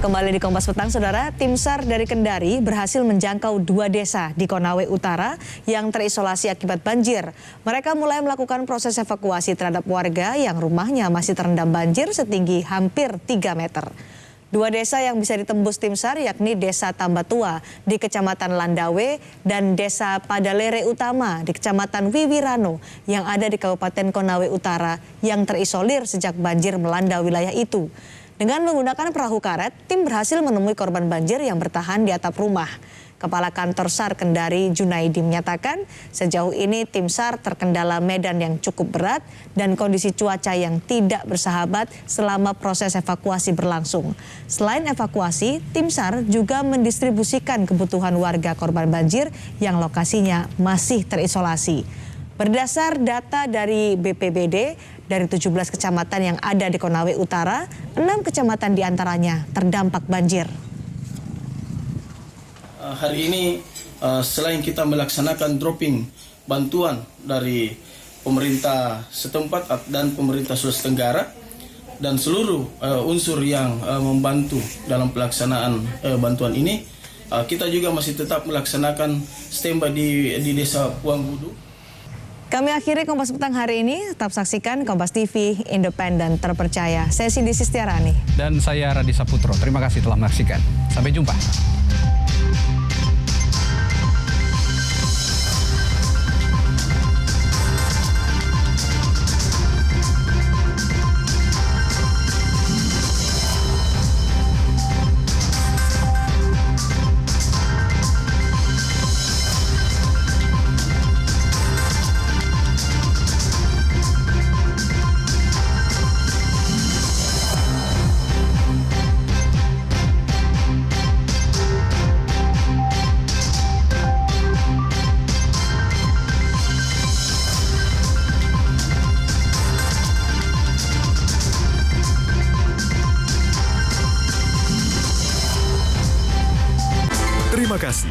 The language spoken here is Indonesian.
Kembali di Kompas Petang, Saudara, tim SAR dari Kendari berhasil menjangkau 2 desa di Konawe Utara yang terisolasi akibat banjir. Mereka mulai melakukan proses evakuasi terhadap warga yang rumahnya masih terendam banjir setinggi hampir 3 meter. 2 desa yang bisa ditembus tim SAR yakni Desa Tambatua di Kecamatan Landawe dan Desa Padalere Utama di Kecamatan Wiwirano yang ada di Kabupaten Konawe Utara yang terisolir sejak banjir melanda wilayah itu. Dengan menggunakan perahu karet, tim berhasil menemui korban banjir yang bertahan di atap rumah. Kepala Kantor SAR Kendari Junaidi menyatakan sejauh ini tim SAR terkendala medan yang cukup berat dan kondisi cuaca yang tidak bersahabat selama proses evakuasi berlangsung. Selain evakuasi, tim SAR juga mendistribusikan kebutuhan warga korban banjir yang lokasinya masih terisolasi. Berdasar data dari BPBD, dari 17 kecamatan yang ada di Konawe Utara, 6 kecamatan diantaranya terdampak banjir. Hari ini selain kita melaksanakan dropping bantuan dari pemerintah setempat dan pemerintah Sulawesi Tenggara dan seluruh unsur yang membantu dalam pelaksanaan bantuan ini, kita juga masih tetap melaksanakan standby di Desa Puanggudu. Kami akhiri Kompas Petang hari ini. Tetap saksikan Kompas TV, independen, terpercaya. Saya Cindy Sistiarani. Dan saya Radisa Putro. Terima kasih telah menyaksikan. Sampai jumpa. Terima kasih.